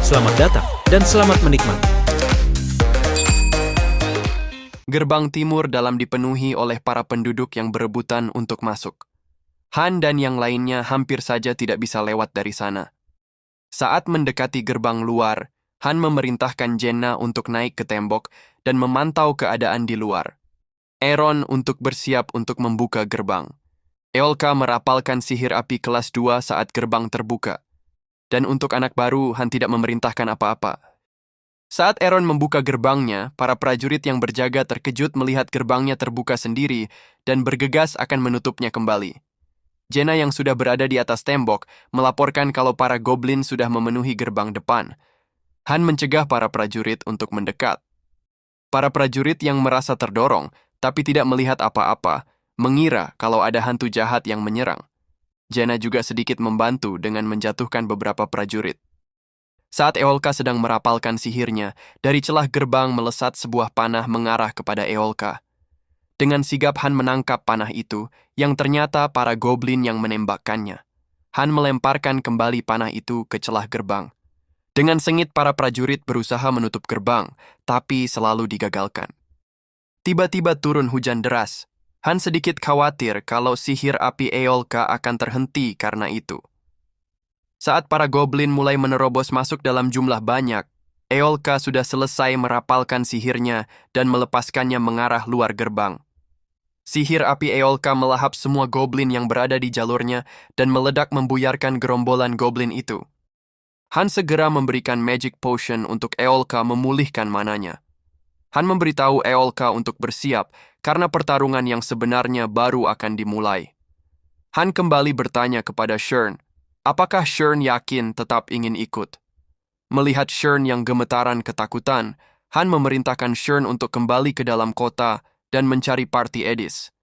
Selamat datang dan selamat menikmati. Gerbang timur dalam dipenuhi oleh para penduduk yang berebutan untuk masuk. Han dan yang lainnya hampir saja tidak bisa lewat dari sana. Saat mendekati gerbang luar, Han memerintahkan Jenna untuk naik ke tembok dan memantau keadaan di luar. Aaron untuk bersiap untuk membuka gerbang. Eolka merapalkan sihir api kelas 2 saat gerbang terbuka. Dan untuk anak baru, Han tidak memerintahkan apa-apa. Saat Aaron membuka gerbangnya, para prajurit yang berjaga terkejut melihat gerbangnya terbuka sendiri dan bergegas akan menutupnya kembali. Jenna yang sudah berada di atas tembok melaporkan kalau para goblin sudah memenuhi gerbang depan. Han mencegah para prajurit untuk mendekat. Para prajurit yang merasa terdorong, tapi tidak melihat apa-apa, mengira kalau ada hantu jahat yang menyerang. Jenna juga sedikit membantu dengan menjatuhkan beberapa prajurit. Saat Eolka sedang merapalkan sihirnya, dari celah gerbang melesat sebuah panah mengarah kepada Eolka. Dengan sigap Han menangkap panah itu, yang ternyata para goblin yang menembakkannya. Han melemparkan kembali panah itu ke celah gerbang. Dengan sengit para prajurit berusaha menutup gerbang, tapi selalu digagalkan. Tiba-tiba turun hujan deras. Han sedikit khawatir kalau sihir api Eolka akan terhenti karena itu. Saat para goblin mulai menerobos masuk dalam jumlah banyak, Eolka sudah selesai merapalkan sihirnya dan melepaskannya mengarah luar gerbang. Sihir api Eolka melahap semua goblin yang berada di jalurnya dan meledak membuyarkan gerombolan goblin itu. Han segera memberikan magic potion untuk Eolka memulihkan mananya. Han memberitahu Eolka untuk bersiap karena pertarungan yang sebenarnya baru akan dimulai. Han kembali bertanya kepada Shern, apakah Shern yakin tetap ingin ikut? Melihat Shern yang gemetaran ketakutan, Han memerintahkan Shern untuk kembali ke dalam kota dan mencari party Edis.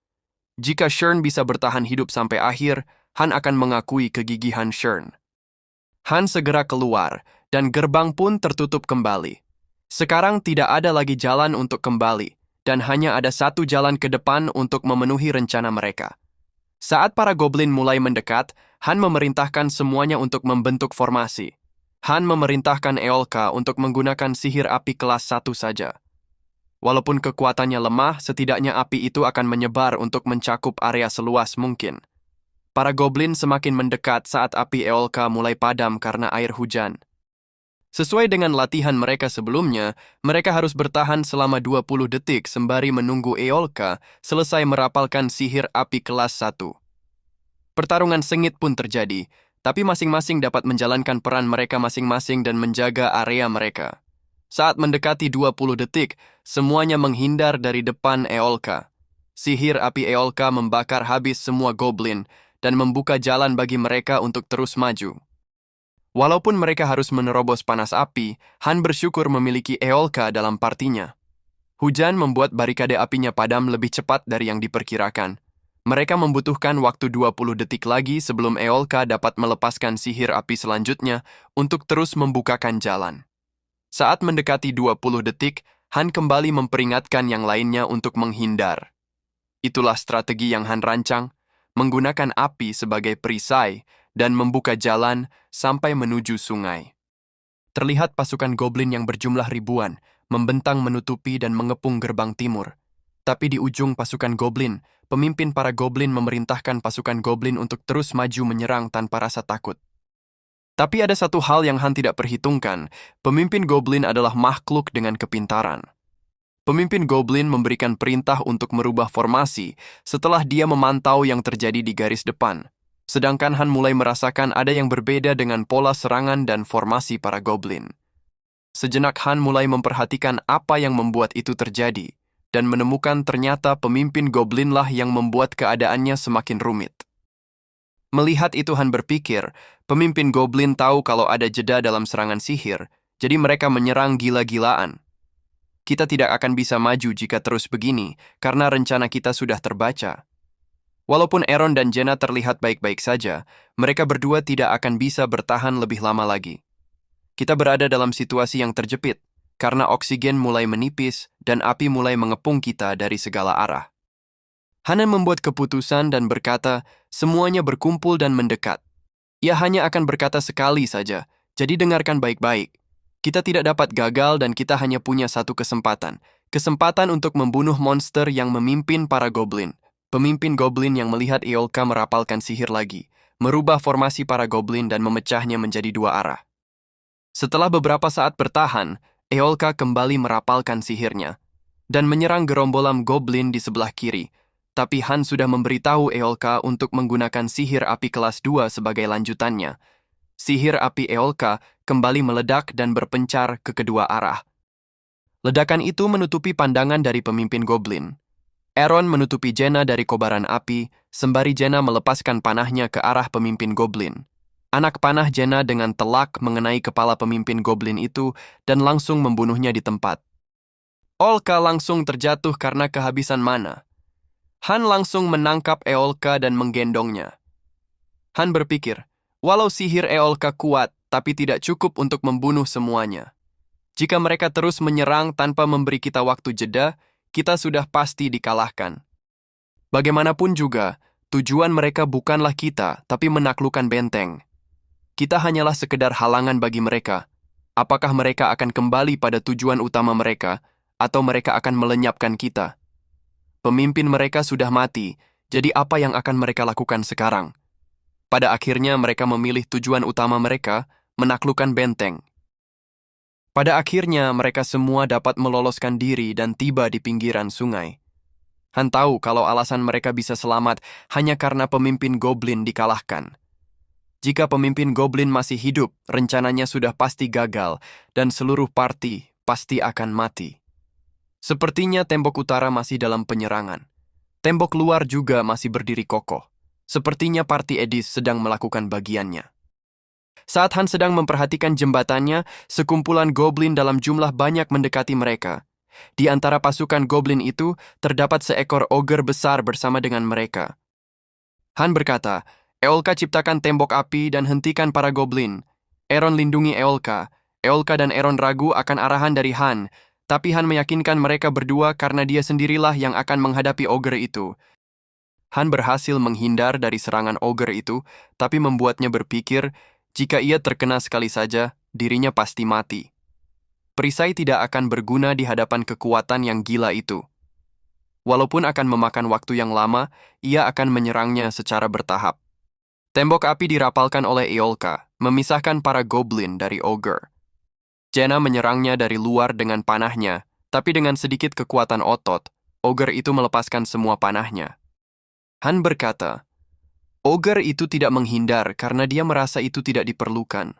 Jika Shern bisa bertahan hidup sampai akhir, Han akan mengakui kegigihan Shern. Han segera keluar, dan gerbang pun tertutup kembali. Sekarang tidak ada lagi jalan untuk kembali, dan hanya ada satu jalan ke depan untuk memenuhi rencana mereka. Saat para goblin mulai mendekat, Han memerintahkan semuanya untuk membentuk formasi. Han memerintahkan Eolka untuk menggunakan sihir api kelas 1 saja. Walaupun kekuatannya lemah, setidaknya api itu akan menyebar untuk mencakup area seluas mungkin. Para goblin semakin mendekat saat api Eolka mulai padam karena air hujan. Sesuai dengan latihan mereka sebelumnya, mereka harus bertahan selama 20 detik sembari menunggu Eolka selesai merapalkan sihir api kelas 1. Pertarungan sengit pun terjadi, tapi masing-masing dapat menjalankan peran mereka masing-masing dan menjaga area mereka. Saat mendekati 20 detik, semuanya menghindar dari depan Eolka. Sihir api Eolka membakar habis semua goblin dan membuka jalan bagi mereka untuk terus maju. Walaupun mereka harus menerobos panas api, Han bersyukur memiliki Eolka dalam partinya. Hujan membuat barikade apinya padam lebih cepat dari yang diperkirakan. Mereka membutuhkan waktu 20 detik lagi sebelum Eolka dapat melepaskan sihir api selanjutnya untuk terus membukakan jalan. Saat mendekati 20 detik, Han kembali memperingatkan yang lainnya untuk menghindar. Itulah strategi yang Han rancang, menggunakan api sebagai perisai dan membuka jalan sampai menuju sungai. Terlihat pasukan goblin yang berjumlah ribuan, membentang menutupi dan mengepung gerbang timur. Tapi di ujung pasukan goblin, pemimpin para goblin memerintahkan pasukan goblin untuk terus maju menyerang tanpa rasa takut. Tapi ada satu hal yang Han tidak perhitungkan, pemimpin goblin adalah makhluk dengan kepintaran. Pemimpin goblin memberikan perintah untuk merubah formasi setelah dia memantau yang terjadi di garis depan. Sedangkan Han mulai merasakan ada yang berbeda dengan pola serangan dan formasi para goblin. Sejenak Han mulai memperhatikan apa yang membuat itu terjadi, dan menemukan ternyata pemimpin goblinlah yang membuat keadaannya semakin rumit. Melihat itu Han berpikir, pemimpin goblin tahu kalau ada jeda dalam serangan sihir, jadi mereka menyerang gila-gilaan. Kita tidak akan bisa maju jika terus begini, karena rencana kita sudah terbaca. Walaupun Aaron dan Jenna terlihat baik-baik saja, mereka berdua tidak akan bisa bertahan lebih lama lagi. Kita berada dalam situasi yang terjepit, karena oksigen mulai menipis dan api mulai mengepung kita dari segala arah. Hanan membuat keputusan dan berkata, semuanya berkumpul dan mendekat. Ia hanya akan berkata sekali saja, jadi dengarkan baik-baik. Kita tidak dapat gagal dan kita hanya punya satu kesempatan. Kesempatan untuk membunuh monster yang memimpin para goblin. Pemimpin goblin yang melihat Eolka merapalkan sihir lagi, merubah formasi para goblin dan memecahnya menjadi dua arah. Setelah beberapa saat bertahan, Eolka kembali merapalkan sihirnya dan menyerang gerombolan goblin di sebelah kiri. Tapi Han sudah memberitahu Eolka untuk menggunakan sihir api kelas 2 sebagai lanjutannya. Sihir api Eolka kembali meledak dan berpencar ke kedua arah. Ledakan itu menutupi pandangan dari pemimpin goblin. Aaron menutupi Jaina dari kobaran api, sembari Jaina melepaskan panahnya ke arah pemimpin goblin. Anak panah Jaina dengan telak mengenai kepala pemimpin goblin itu dan langsung membunuhnya di tempat. Eolka langsung terjatuh karena kehabisan mana. Han langsung menangkap Eolka dan menggendongnya. Han berpikir, walau sihir Eolka kuat, tapi tidak cukup untuk membunuh semuanya. Jika mereka terus menyerang tanpa memberi kita waktu jeda, kita sudah pasti dikalahkan. Bagaimanapun juga, tujuan mereka bukanlah kita, tapi menaklukkan benteng. Kita hanyalah sekedar halangan bagi mereka. Apakah mereka akan kembali pada tujuan utama mereka, atau mereka akan melenyapkan kita? Pemimpin mereka sudah mati, jadi apa yang akan mereka lakukan sekarang? Pada akhirnya mereka memilih tujuan utama mereka, menaklukkan benteng. Pada akhirnya mereka semua dapat meloloskan diri dan tiba di pinggiran sungai. Han tahu kalau alasan mereka bisa selamat hanya karena pemimpin goblin dikalahkan. Jika pemimpin goblin masih hidup, rencananya sudah pasti gagal dan seluruh parti pasti akan mati. Sepertinya tembok utara masih dalam penyerangan. Tembok luar juga masih berdiri kokoh. Sepertinya parti Edis sedang melakukan bagiannya. Saat Han sedang memperhatikan jembatannya, sekumpulan goblin dalam jumlah banyak mendekati mereka. Di antara pasukan goblin itu, terdapat seekor ogre besar bersama dengan mereka. Han berkata, Eolka ciptakan tembok api dan hentikan para goblin. Aaron lindungi Eolka. Eolka dan Aaron ragu akan arahan dari Han, tapi Han meyakinkan mereka berdua karena dia sendirilah yang akan menghadapi ogre itu. Han berhasil menghindar dari serangan ogre itu, tapi membuatnya berpikir, jika ia terkena sekali saja, dirinya pasti mati. Perisai tidak akan berguna di hadapan kekuatan yang gila itu. Walaupun akan memakan waktu yang lama, ia akan menyerangnya secara bertahap. Tembok api dirapalkan oleh Eolka, memisahkan para goblin dari ogre. Jaina menyerangnya dari luar dengan panahnya, tapi dengan sedikit kekuatan otot, ogre itu melepaskan semua panahnya. Han berkata, ogre itu tidak menghindar karena dia merasa itu tidak diperlukan.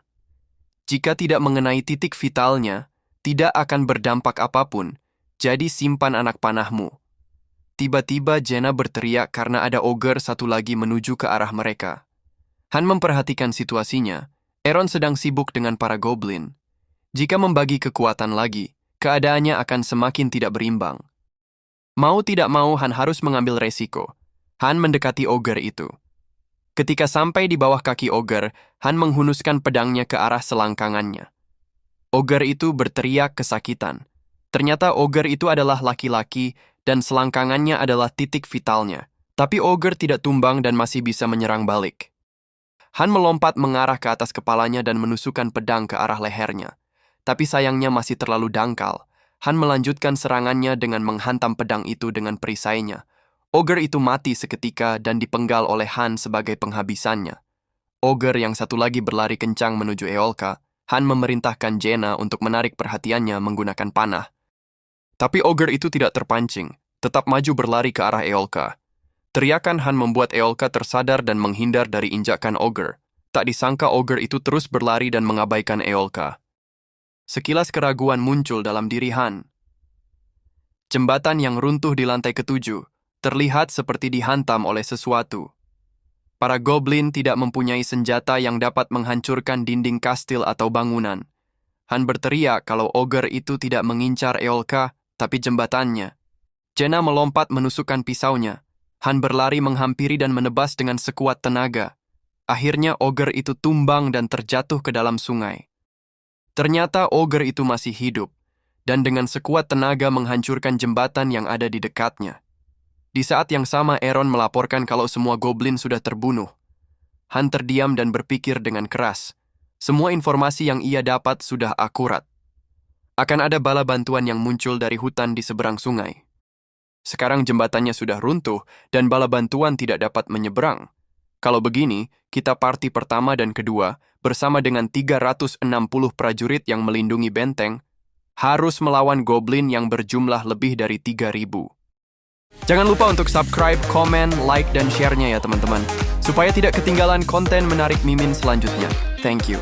Jika tidak mengenai titik vitalnya, tidak akan berdampak apapun, jadi simpan anak panahmu. Tiba-tiba Jaina berteriak karena ada ogre satu lagi menuju ke arah mereka. Han memperhatikan situasinya. Aaron sedang sibuk dengan para goblin. Jika membagi kekuatan lagi, keadaannya akan semakin tidak berimbang. Mau tidak mau Han harus mengambil resiko. Han mendekati ogre itu. Ketika sampai di bawah kaki ogre, Han menghunuskan pedangnya ke arah selangkangannya. Ogre itu berteriak kesakitan. Ternyata ogre itu adalah laki-laki dan selangkangannya adalah titik vitalnya. Tapi ogre tidak tumbang dan masih bisa menyerang balik. Han melompat mengarah ke atas kepalanya dan menusukkan pedang ke arah lehernya. Tapi sayangnya masih terlalu dangkal. Han melanjutkan serangannya dengan menghantam pedang itu dengan perisainya. Ogre itu mati seketika dan dipenggal oleh Han sebagai penghabisannya. Ogre yang satu lagi berlari kencang menuju Eolka. Han memerintahkan Jaina untuk menarik perhatiannya menggunakan panah. Tapi ogre itu tidak terpancing, tetap maju berlari ke arah Eolka. Teriakan Han membuat Eolka tersadar dan menghindar dari injakan ogre. Tak disangka ogre itu terus berlari dan mengabaikan Eolka. Sekilas keraguan muncul dalam diri Han. Jembatan yang runtuh di lantai ketujuh terlihat seperti dihantam oleh sesuatu. Para goblin tidak mempunyai senjata yang dapat menghancurkan dinding kastil atau bangunan. Han berteriak kalau ogre itu tidak mengincar Eolka, tapi jembatannya. Jaina melompat menusukkan pisaunya. Han berlari menghampiri dan menebas dengan sekuat tenaga. Akhirnya ogre itu tumbang dan terjatuh ke dalam sungai. Ternyata ogre itu masih hidup, dan dengan sekuat tenaga menghancurkan jembatan yang ada di dekatnya. Di saat yang sama Aaron melaporkan kalau semua goblin sudah terbunuh. Han terdiam dan berpikir dengan keras. Semua informasi yang ia dapat sudah akurat. Akan ada bala bantuan yang muncul dari hutan di seberang sungai. Sekarang jembatannya sudah runtuh dan bala bantuan tidak dapat menyeberang. Kalau begini, kita parti pertama dan kedua, bersama dengan 360 prajurit yang melindungi benteng, harus melawan goblin yang berjumlah lebih dari 3.000. Jangan lupa untuk subscribe, komen, like, dan share-nya ya teman-teman, supaya tidak ketinggalan konten menarik Mimin selanjutnya. Thank you.